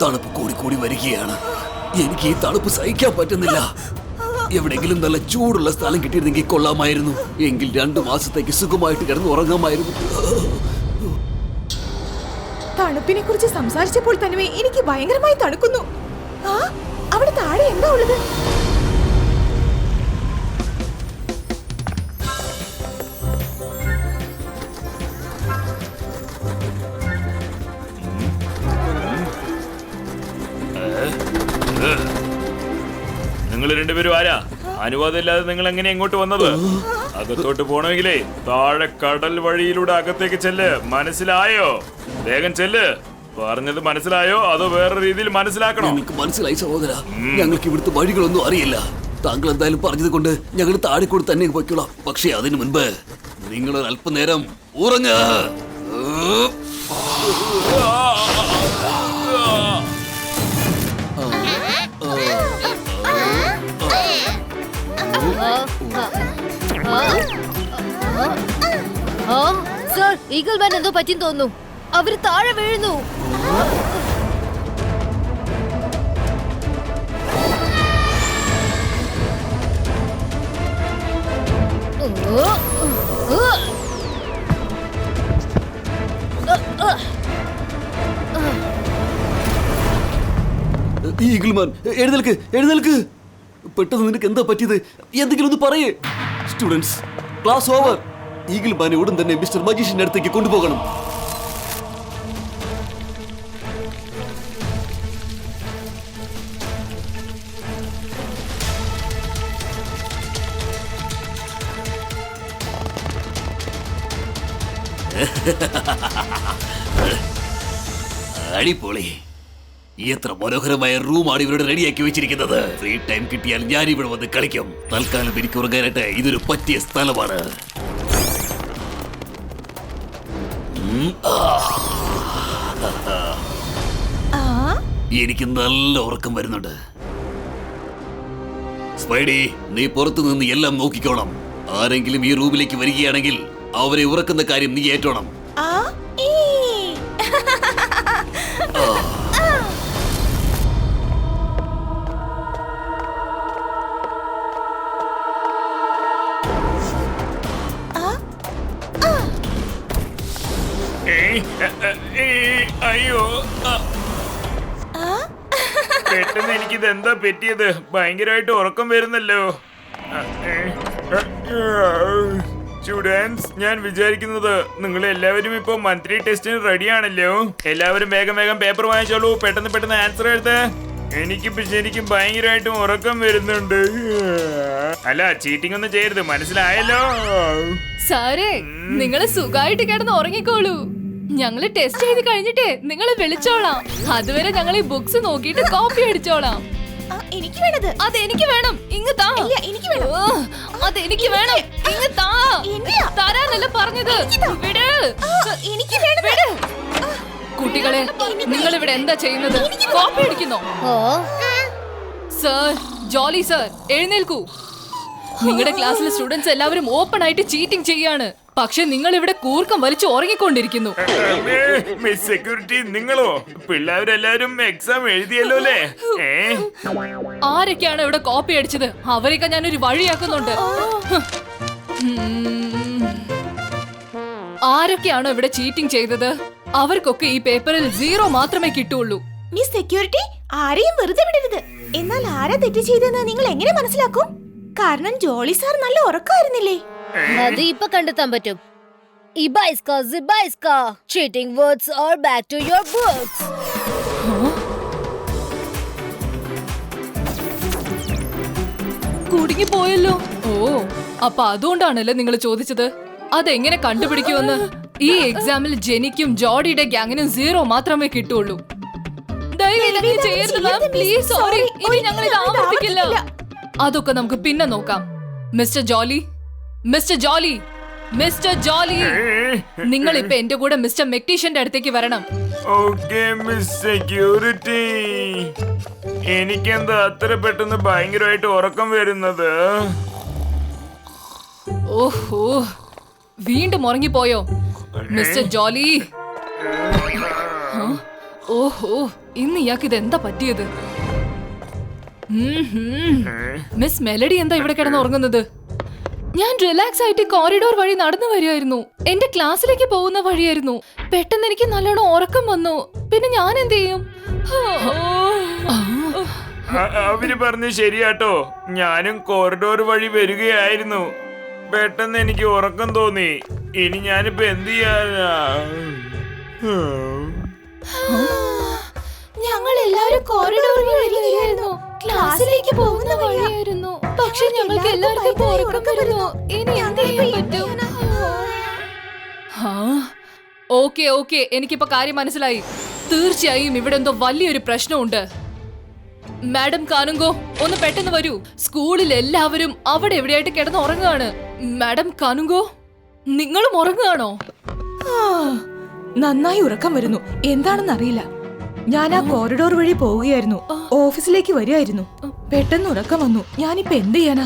തണുപ്പ് കൂടി കൂടി വരികയാണ്. എനിക്ക് ഈ തണുപ്പ് സഹിക്കാൻ പറ്റുന്നില്ല. എവിടെയെങ്കിലും നല്ല ചൂടുള്ള സ്ഥലം കിട്ടിയിരുന്നെങ്കിൽ കൊള്ളാമായിരുന്നു. എങ്കിൽ 2 മാസത്തേക്ക് സുഖമായിട്ട് കിടന്ന് ഉറങ്ങാമായിരുന്നു. തണുപ്പിനെ കുറിച്ച് സംസാരിച്ചപ്പോൾ തന്നെ എനിക്ക് ഭയങ്കരമായി തണുക്കുന്നു. അവിടെ താഴെ എന്താ ഉള്ളത്? നിങ്ങൾ രണ്ടുപേരും ആരാ? അനുവാദമില്ലാതെ നിങ്ങൾ എങ്ങനെ ഇങ്ങോട്ട് വന്നത്? അകത്തോട്ട് പോണമെങ്കിലേ താഴെ കടൽ വഴിയിലൂടെ അകത്തേക്ക് ചെല്ല്. മനസ്സിലായോ? വേഗം ചെല്ല്. പറഞ്ഞത് മനസ്സിലായോ? അതോ വേറെ രീതിയിൽ മനസ്സിലാക്കണോ? എനിക്ക് മനസ്സിലായി സഹോദര. ഞങ്ങൾക്ക് ഇവിടുത്തെ വഴികളൊന്നും അറിയില്ല. താങ്കൾ എന്തായാലും പറഞ്ഞത് കൊണ്ട് ഞങ്ങൾ താഴെ കൂടി തന്നെ പോയിക്കോളാം. പക്ഷേ അതിനു മുൻപ് നിങ്ങൾ അല്പനേരം ഉറങ്ങ. സർ, ഈഗിൾ മാൻ എന്തോ പറ്റിയെന്ന് തോന്നുന്നു. അവര് താഴെ വീഴുന്നു. ഈഗിൾമാൻ, എഴുന്നേൽക്ക്, എഴുന്നേൽക്ക്. പെട്ടെന്ന് നിനക്ക് എന്താ പറ്റിയത്? എന്തെങ്കിലും ഒന്ന് പറയേ. Students, class over. ഈഗിൾമാനെ ഉടൻ തന്നെ മിസ്റ്റർ മജീഷ്യന്റെ അടുത്തേക്ക് കൊണ്ടുപോകണം. അടിപൊളി. എത്ര മനോഹരമായ റൂമാണ് ഇവരുടെ റെഡിയാക്കി വെച്ചിരിക്കുന്നത്. ഫ്രീ ടൈം കിട്ടിയാൽ ഞാൻ ഇവിടെ വന്ന് കളിക്കും. തൽക്കാലം എനിക്ക് ഉറങ്ങാനായിട്ട് ഇതൊരു പറ്റിയ സ്ഥലമാണ്. എനിക്ക് നല്ല ഉറക്കം വരുന്നുണ്ട്. സ്പൈഡി, നീ പുറത്തു നിന്ന് എല്ലാം നോക്കിക്കോണം. ആരെങ്കിലും ഈ റൂമിലേക്ക് വരികയാണെങ്കിൽ അവരെ ഉറക്കുന്ന കാര്യം നീ ഏറ്റോണം. അയ്യോ, പെട്ടെന്ന് എനിക്കിത് എന്താ പറ്റിയത്? ഭയങ്കരമായിട്ട് ഉറക്കം വരുന്നല്ലോ. സ്റ്റുഡൻസ്, ഞാൻ വിചാരിക്കുന്നത് നിങ്ങൾ എല്ലാവരും ഇപ്പൊ മന്ത്ലി ടെസ്റ്റിന് റെഡി ആണല്ലോ. എല്ലാവരും വേഗം വേഗം പേപ്പർ വാങ്ങിച്ചോളൂ. പെട്ടെന്ന് പെട്ടെന്ന് ആൻസർ എഴുത്. എനിക്കിപ്പോ ശരിക്കും ഭയങ്കരമായിട്ടും ഉറക്കം വരുന്നുണ്ട്. അല്ല, ചീറ്റിംഗ് ഒന്നും ചെയ്യരുത്, മനസ്സിലായല്ലോ? സാറേ, നിങ്ങള് സുഖമായിട്ട് കിടന്ന് ഉറങ്ങിക്കോളൂ. ഞങ്ങള് ടെസ്റ്റ് ചെയ്ത് കഴിഞ്ഞിട്ടേ നിങ്ങളെ വിളിച്ചോളാം. അതുവരെ ഞങ്ങൾ ഈ ബുക്സ് നോക്കിയിട്ട് കോപ്പി അടിച്ചോളാം. എനിക്ക് വേണത്. അതെനിക്ക് വേണം. ഇങ്ങ് താ. എനിക്ക് വേണം. അതെനിക്ക് വേണം. ഇങ്ങ് താ. തരാനല്ല പറഞ്ഞത്. വിട്. എനിക്ക് വേണം. വിട്. കുട്ടികളെ, നിങ്ങൾ ഇവിടെ എന്താ ചെയ്യുന്നത്? കോപ്പി അടിക്കുന്നോ? സർ, ജോളി സർ, എഴുന്നേൽക്കൂ. നിങ്ങളുടെ ക്ലാസ്സിലെ സ്റ്റുഡൻസ് എല്ലാവരും ഓപ്പൺ ആയിട്ട് ചീറ്റിംഗ് ചെയ്യാണ്. പക്ഷെ നിങ്ങൾ ഇവിടെ കൂർക്കം വലിച്ചു ഉറങ്ങിക്കൊണ്ടിരിക്കുന്നു. മിസ് സെക്യൂരിറ്റി, നിങ്ങളോ? പിള്ളേരെല്ലാരും എക്സാം എഴുതിയല്ലോ അല്ലേ? ആരൊക്കെയാണ് ഇവിടെ കോപ്പി അടിച്ചത്? അവരെയൊക്കെ ഞാനൊരു വഴിയാക്കുന്നുണ്ട്. ആരൊക്കെയാണോ ഇവിടെ ചീറ്റിംഗ് ചെയ്തത്? അവർക്കൊക്കെ ഈ പേപ്പറിൽ 0 മാത്രമേ കിട്ടുള്ളൂ. മിസ് സെക്യൂരിറ്റി, ആരെയും വെറുതെ വിടരുത്. എന്നാൽ ആരാ തെറ്റ് ചെയ്തെന്ന് നിങ്ങൾ എങ്ങനെ മനസ്സിലാക്കും? കാരണം ജോളി സാർ നല്ല ഉറക്കമായിരുന്നില്ലേ? അത് ഇപ്പൊ കണ്ടെത്താൻ പറ്റും. ഇബൈസ്ക, സിബൈസ്ക, cheating words are back to your books. കുടുങ്ങി പോയല്ലോ. ഓ, അപ്പൊ അതുകൊണ്ടാണല്ലേ നിങ്ങൾ ചോദിച്ചത് അതെങ്ങനെ കണ്ടുപിടിക്കുമെന്ന്. ഈ എക്സാമിൽ ജെനിക്കും ജോഡിയുടെ ഗ്യാങ്ങിനും 0 മാത്രമേ കിട്ടുള്ളൂ. Please, sorry. ഇനി ഞങ്ങൾ ഇത് ആവർത്തിക്കില്ല. അതൊക്കെ നമുക്ക് പിന്നെ നോക്കാം. Mister Jolly, mister Jolly, mister Jolly, നിങ്ങൾ ഇപ്പൊ എന്റെ കൂടെ മിസ്റ്റർ മെക്ടീഷ്യന്റെ അടുത്തേക്ക് വരണം. Okay miss security. എനിക്കെന്താ അത്ര പെട്ടെന്ന് ഭയങ്കരമായിട്ട് ഉറക്കം വരുന്നത്? ഓഹോ, വീണ്ടും ഉറങ്ങിപ്പോയോ മിസ്റ്റർ ജോളി? ഓഹോ, ഇന്ന് ഇയാൾക്ക് ഇതെന്താ പറ്റിയത്? മിസ് മെലഡി എന്താ ഇവിടെ കിടന്ന് ഉറങ്ങുന്നത്? ഞാൻ റിലാക്സ് ആയിട്ട് കോറിഡോർ വഴി നടന്നു വരുമായിരുന്നു. എന്റെ ക്ലാസ്സിലേക്ക് പോകുന്ന വഴിയായിരുന്നു. പെട്ടെന്ന് എനിക്ക് നല്ലോണം ഉറക്കം വന്നു. പിന്നെ ഞാൻ എന്ത് ചെയ്യും? അവര് പറഞ്ഞു ശരിയാട്ടോ, ഞാനും കോറിഡോർ വഴി വരികയായിരുന്നു. പെട്ടെന്ന് എനിക്ക് ഉറക്കം തോന്നി. ഇനി ഞാനിപ്പോ എന്ത് ചെയ്യാനാ? ഞങ്ങൾ എല്ലാവരും കോറിഡോർ വഴി വരികയായിരുന്നു. ക്ലാസ്സിലേക്ക് പോകുന്ന വഴിയായിരുന്നു. പക്ഷെ ഞങ്ങൾക്ക് എല്ലാവർക്കും ഇപ്പൊ ഉറക്കം വരുന്നു. ഇനി എന്ത് ചെയ്യാൻ പറ്റും? ഓക്കെ ഓക്കെ, എനിക്കിപ്പോ കാര്യം മനസ്സിലായി. തീർച്ചയായും ഇവിടെ എന്തോ വലിയൊരു പ്രശ്നമുണ്ട്. മാഡം കാനുങ്കോ, ഒന്ന് പെട്ടെന്ന് വരൂ. സ്കൂളിൽ എല്ലാവരും അവിടെ എവിടെയായിട്ട് കിടന്ന് ഉറങ്ങുകയാണ്. മാഡം കാനുങ്കോ, നിങ്ങളും ഉറങ്ങുകയാണോ? നന്നായി ഉറക്കം വരുന്നു. എന്താണെന്ന് അറിയില്ല. ഞാൻ ആ കോറിഡോർ വഴി പോവുകയായിരുന്നു. ഓഫീസിലേക്ക് വരികയായിരുന്നു. പെട്ടെന്ന് ഉറക്കം വന്നു. ഞാനിപ്പോ എന്ത് ചെയ്യാനാ?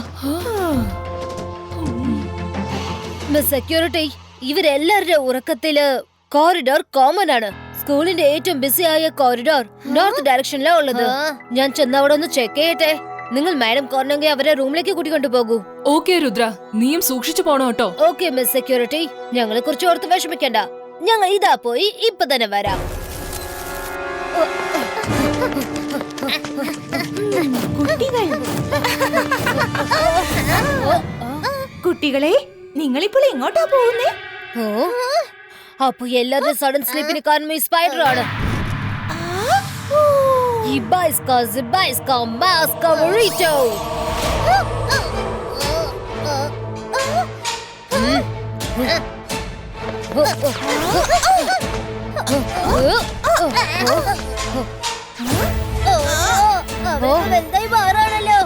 മിസ് സെക്യൂരിറ്റി, ഇവരെല്ലാവരുടെ ഉറക്കത്തില് കോറിഡോർ കോമൺ ആണ്. സ്കൂളിന്റെ ഏറ്റവും ബിസി ആയ കോറിഡോർ നോർത്ത് ഡയറക്ഷനിലാണ് ഉള്ളത്. ഞാൻ ചെന്ന് അവിടെ ഒന്ന് ചെക്ക് ചെയ്യട്ടെ. നിങ്ങൾ മാഡം കോർണെങ്കിൽ അവരെ റൂമിലേക്ക് കൂട്ടിക്കൊണ്ടു പോകൂ. ഓക്കെ രുദ്ര, നീയും സൂക്ഷിച്ചു പോണോ കേട്ടോ. ഓക്കെ മിസ് സെക്യൂരിറ്റി, ഞങ്ങളെ കുറിച്ച് ഓർത്ത് വിഷമിക്കണ്ട. ഞങ്ങൾ ഇതാ പോയി ഇപ്പൊ തന്നെ വരാം. കുട്ടികളെ, നിങ്ങളിപ്പോൾ എങ്ങോട്ടാ പോകുന്നേ? അപ്പൊ എല്ലാവരും സഡൻ സ്ലീപ്പിന് കാരണം ഈ സ്പൈഡർ ആണ്. Ibaiska, Zibaiska, Maska, Burrito. വലുതായി മാറാണല്ലോ.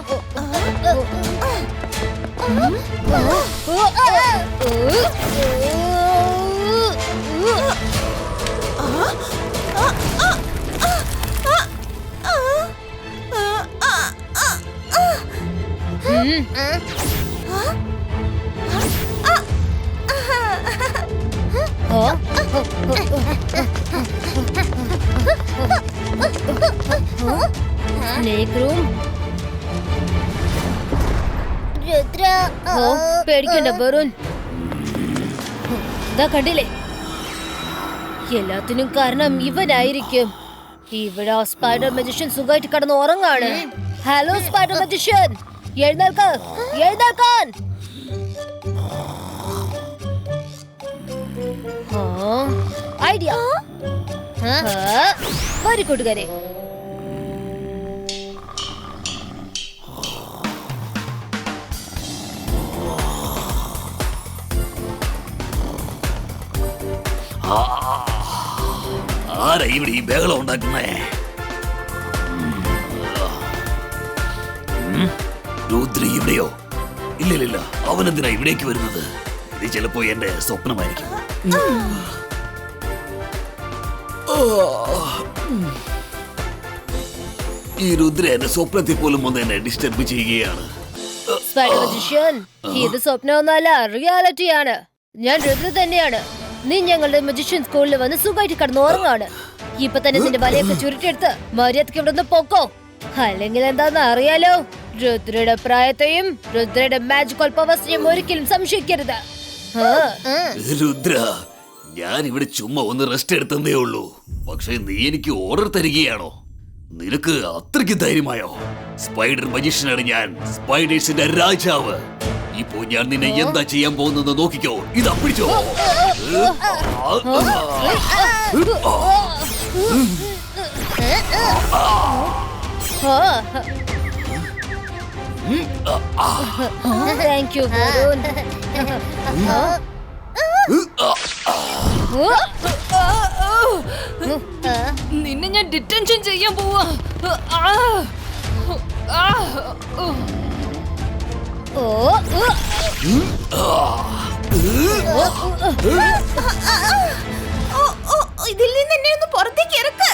Snake room. പേടിക്കണ്ട ബറൂൻ. ഇതാ കണ്ടില്ലേ, എല്ലാത്തിനും കാരണം ഇവനായിരിക്കും. ഇവിടെ ആ സ്പൈഡർ മജിഷ്യൻ സുഖമായിട്ട് കടന്ന് ഉറങ്ങാണ്. ഹലോ സ്പൈഡർ മജിഷ്യൻ, എഴുന്നേൽക്ക്, എഴുന്നേൽക്കാൻ. ഐഡിയ. വരി കൂട്ടുകാരെ. ആരാ ഇവിടെ ഈ ബഹളം ഉണ്ടാക്കുന്നേ? രുദ്രി ഇവിടെയോ? ഇല്ലില്ല, അവനെന്തിനാ ഇവിടേക്ക് വരുന്നത്? ഇത് ചിലപ്പോ എന്റെ സ്വപ്നമായിരിക്കും. ഈ രുദ്ര എന്റെ സ്വപ്നത്തിൽ പോലും വന്ന് എന്നെ ഡിസ്റ്റർബ് ചെയ്യുകയാണ്. സ്പൈഡർ മജിഷ്യൻ, ഇത് സ്വപ്നമൊന്നല്ല, റിയാലിറ്റിയാണ്. ഞാൻ രുദ്ര തന്നെയാണ്. നീ ഞങ്ങളുടെ മജിഷ്യൻ സ്കൂളിൽ വന്ന് സുഖമായിട്ട് കടന്ന് ഉറങ്ങാണ്. ഇപ്പൊ തന്നെ നിന്റെ വലയൊക്കെ ചുരുട്ടിയെടുത്ത് മര്യാദക്ക് ഇവിടെ നിന്ന് പൊക്കോ. അല്ലെങ്കിൽ എന്താന്ന് അറിയാലോ, രുദ്രയുടെ പ്രായത്തെയും രുദ്രയുടെ മാജിക്കൽ പവേഴ്സിനെയും ഒരിക്കലും സംശയിക്കരുത്. രുദ്ര, ഞാൻ ഇവിടെ ചുമ്മാ ഒന്ന് റെസ്റ്റ് എടുത്തതേ ഉള്ളൂ. പക്ഷെ നീ എനിക്ക് ഓർഡർ തരികയാണോ? നിനക്ക് അത്രയ്ക്ക് ധൈര്യമായോ? സ്പൈഡർ മജീഷ്യനാണ് ഞാൻ, സ്പൈഡേഴ്സിന്റെ രാജാവ്. ഇപ്പോ ഞാൻ നിന്നെ എന്താ ചെയ്യാൻ പോകുന്നത് നോക്കിക്കോ. ഇതാ പിടിച്ചോ. Thank you. നിന്നെ ഞാൻ ഡിറ്റൻഷൻ ചെയ്യാൻ പോവാ. ഇതിൽ നിന്ന് എന്നെ ഒന്ന് പുറത്തേക്ക് ഇറക്ക്.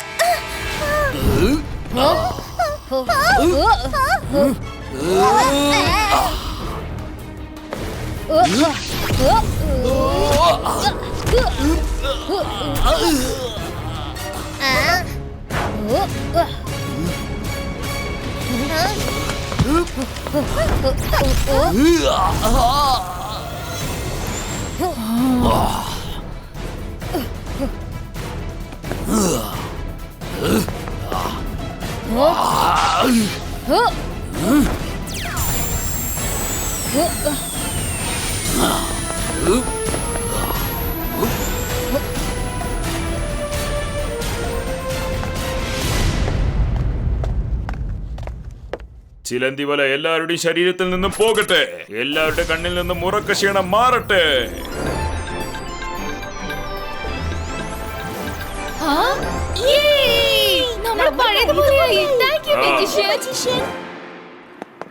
ചിലന്തി വല എല്ലാവരുടെയും ശരീരത്തിൽ നിന്നും പോകട്ടെ. എല്ലാവരുടെ കണ്ണിൽ നിന്നും ഉറക്ക ക്ഷീണം മാറട്ടെ.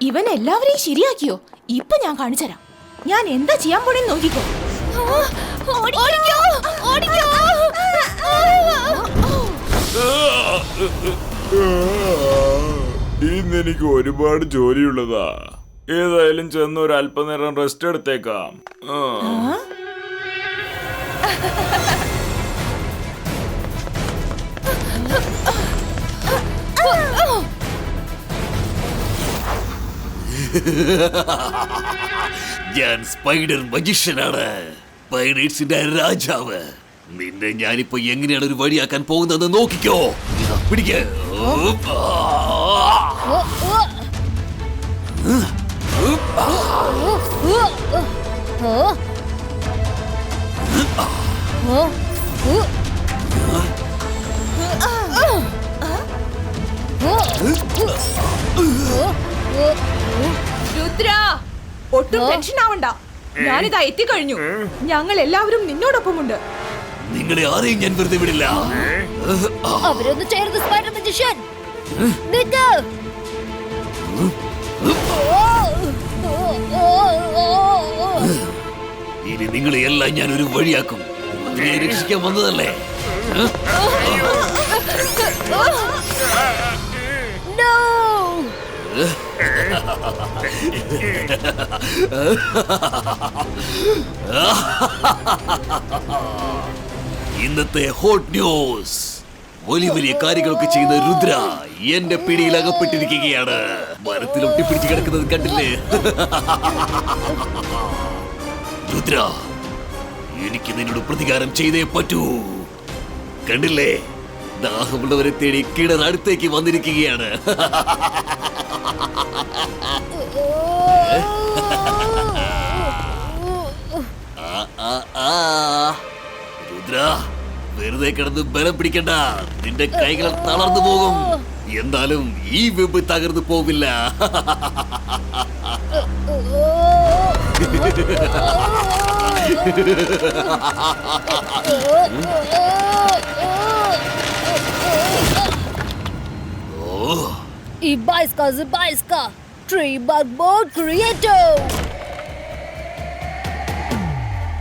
ഇവൻ എല്ലാവരെയും ശരിയാക്കിയോ? ഇപ്പൊ ഞാൻ കാണിച്ചുതരാം. ഞാൻ എന്താ ചെയ്യാൻ പോണെന്ന് നോക്കിക്കോ. ഇന്ന് എനിക്ക് ഒരുപാട് ജോലിയുള്ളതാ. ഏതായാലും ചെന്ന് ഒരു അല്പനേരം റെസ്റ്റ് എടുത്തേക്കാം. ഞാൻ സ്പൈഡർ മജിഷ്യനാണ്, പൈറേറ്റ്സിന്റെ രാജാവ്. നിന്നെ ഞാനിപ്പോ എങ്ങനെയാണ് ഒരു വഴിയാക്കാൻ പോകുന്നത് നോക്കിക്കോ. പിടിക്ക. രുദ്ര, ഒട്ടും ടെൻഷൻ ആവണ്ട. ഞാനിതാ എത്തിക്കഴിഞ്ഞു. ഞങ്ങൾ എല്ലാവരും നിന്നോടൊപ്പമുണ്ട്. നിങ്ങളെ ആരെയും ഞാൻ വെറുതെ വിടില്ല. അവരൊന്ന് ചേർന്ന് സ്പൈഡർ മജിഷ്യൻ നിക്ക്. ഇനി നിങ്ങളെ എല്ലാം ഞാൻ ഒരു വഴിയാക്കും. അതിനെ രക്ഷിക്കാൻ വന്നതല്ലേ? No! ഇന്നത്തെ ഹോട്ട് ന്യൂസ്. വലിയ വലിയ കാര്യങ്ങളൊക്കെ ചെയ്യുന്ന രുദ്ര എന്റെ പിടിയിൽ അകപ്പെട്ടിരിക്കുകയാണ്. മരത്തിൽ ഒട്ടിപ്പിടിച്ച് കിടക്കുന്നത് കണ്ടില്ലേ? രുദ്ര, എനിക്ക് നിന്നോട് പ്രതികാരം ചെയ്തേ പറ്റൂ. കണ്ടില്ലേ, ദാഹമുള്ളവരെ തേടി കിണർ അടുത്തേക്ക് വന്നിരിക്കുകയാണ്. രുദ്ര, വെറുതെ കിടന്ന് ബലം പിടിക്കണ്ട. നിന്റെ കൈകൾ തളർന്നു പോകും. എന്നാലും ഈ വെബ് തകർന്നു പോവില്ല. И байска, Treebug Board Creator.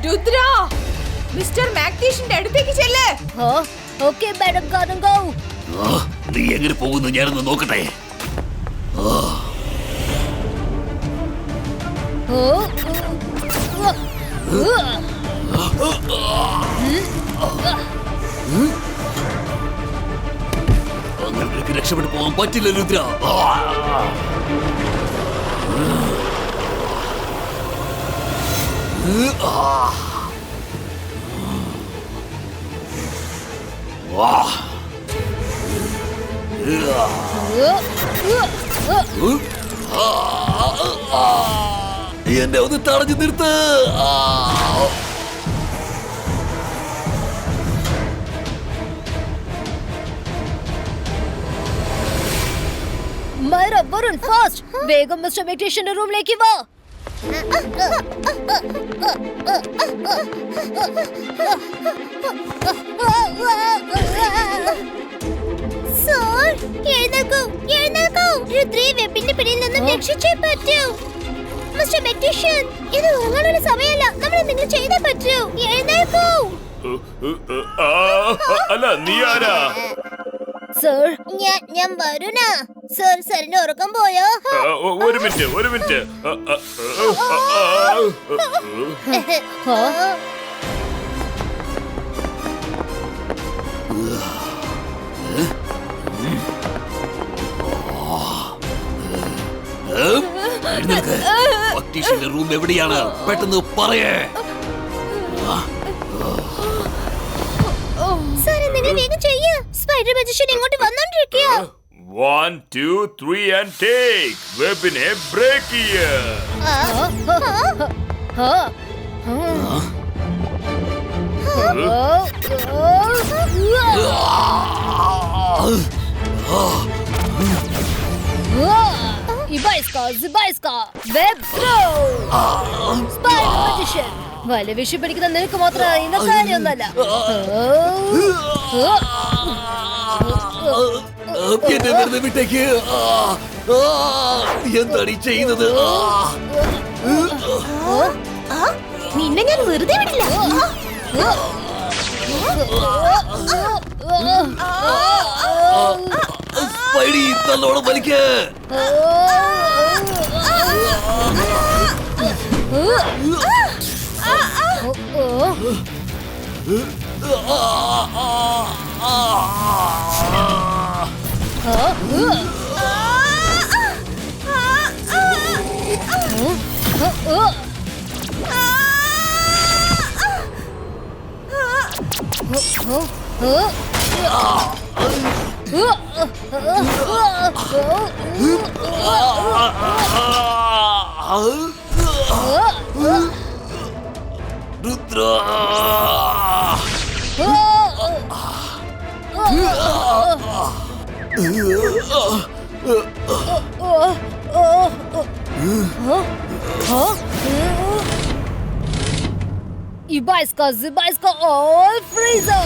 Rudra, mister മാഗ്നീഷ്യന്റെ അടുത്തേക്ക് ചെല്ല്. Okay, Madam Garden, നീ എങ്ങനെ പോകുന്നു ഞാനൊന്ന് നോക്കട്ടെ. അങ്ങനെ രക്ഷപ്പെട്ടു പോകാൻ പറ്റില്ല രുദ്ര. എന്നെ ഒന്ന് തടഞ്ഞു നിർത്ത്. Myra, Varun, fast! വേഗം മിസ്റ്റർ മെഗ്നീഷ്യന്റെ റൂമിലേക്ക് വാ. സർ, എഴുന്നേൽക്കൂ, എഴുന്നേൽക്കൂ. രുദ്രയെ വെബിന്റെ പിടിയിൽ നിന്നും രക്ഷിച്ചേ പറ്റൂ. മിസ്റ്റർ മെഗ്നീഷ്യൻ, ഇത് ഉറങ്ങാനുള്ള സമയമല്ല. നമ്മൾ എന്തെങ്കിലും ചെയ്തേ പറ്റൂ. എഴുന്നേൽക്കൂ. അല്ല, നീ ആരാ? സർ, ഞാൻ വരുണ. സർ, സാറിന്റെ ഉറക്കം പോയോ? ഒരു മിനിറ്റ്. എഴുന്നേൽക്ക്. മക്ടീഷ്യന്റെ റൂം എവിടെയാണ്? പെട്ടെന്ന് പറയേ. സാർ എന്തെങ്കിലും വേഗം ചെയ്യ്. സ്പൈഡർ മജിഷ്യൻ ഇങ്ങോട്ട് വന്നോണ്ടിരിക്കുക. 1 2 3 and take. വെബിനെ ബ്രേക്ക് ചെയ്യ. വല വിഷു പിടിക്കുന്ന നിനക്ക് മാത്രം അറിയുന്ന കാര്യമൊന്നല്ല. എന്നെ വെറുതെ വിട്ടേക്ക്. എന്താണ് ഈ ചെയ്യുന്നത്? നിന്നെ ഞാൻ വെറുതെ വിടില്ല. സ്പൈഡി നല്ലോണം വലിക്ക്. Rudra. Ibaiska, Zibaiska, all freezer!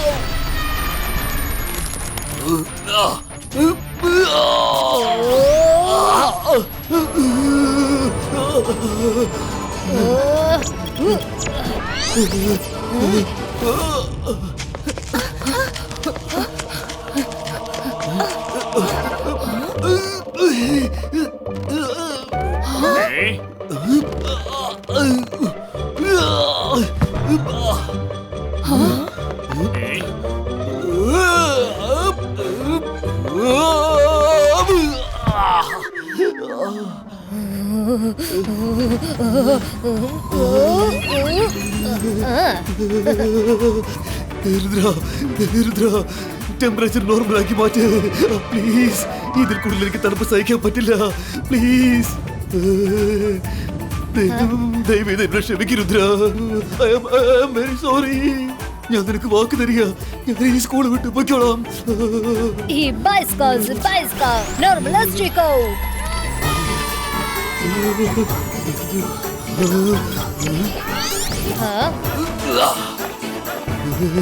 Temperature normal ആക്കി മാറ്റ് പ്ലീസ്. ഇതിൽ കൂടുതൽ എനിക്ക് തണുപ്പ് സഹിക്കാൻ പറ്റില്ല. പ്ലീസ് ദയവേത് എന്നെ ക്ഷമിക്ക് Rudra. I am very sorry. ഞാൻ നിനക്ക് വാക്ക് തരിക. ഞാൻ ഈ സ്കൂൾ വിട്ട് പൊയ്ക്കോളാം. Ibaiska, Zibaiska, Normalistico!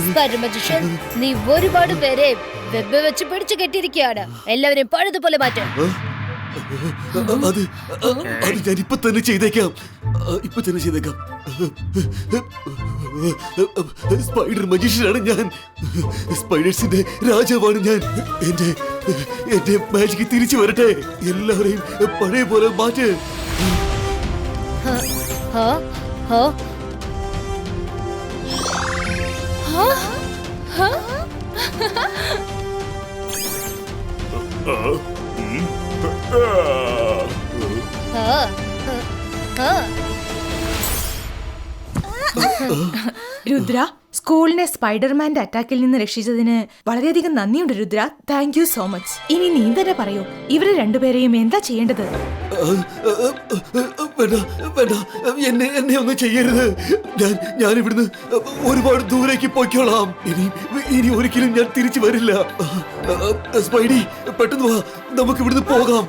Spider Magician, നീ ഒരുപാട് പേരെ വെബ് വെച്ച് പിടിച്ചു കെട്ടിയിരിക്കുകയാണ്. എല്ലാവരെയും പഴുതുപോലെ മാറ്റാം. അത് ഞാൻ ഇപ്പൊ തന്നെ ചെയ്തേക്കാം. സ്പൈഡർ മജീഷ്യനാണ് ഞാൻ. സ്പൈഡേഴ്സിന്റെ രാജാവാണ് ഞാൻ. എന്റെ മാജിക് തിരിച്ചു വരട്ടെ. എല്ലാവരെയും പഴയ പോലെ മാറ്റ്. രുദ്ര, സ്കൂളിനെ സ്പൈഡർമാന്റെ അറ്റാക്കിൽ നിന്ന് രക്ഷിച്ചതിന് വളരെയധികം നന്ദിയുണ്ട് Rudra. Thank you so much. ഇനി നീ തന്നെ പറയൂ, ഇവരെ രണ്ടുപേരെയും എന്താ ചെയ്യേണ്ടത്? വേണ്ട, എന്നെ ഒന്നും ചെയ്യരുത്. ഞാൻ ഇവിടുന്ന് ഒരുപാട് ദൂരേക്ക് പോയിക്കോളാം. ഇനി ഒരിക്കലും ഞാൻ തിരിച്ചു വരില്ല. സ്പൈഡി, പെട്ടെന്ന് വാ, നമുക്ക് ഇവിടുന്ന് പോകാം.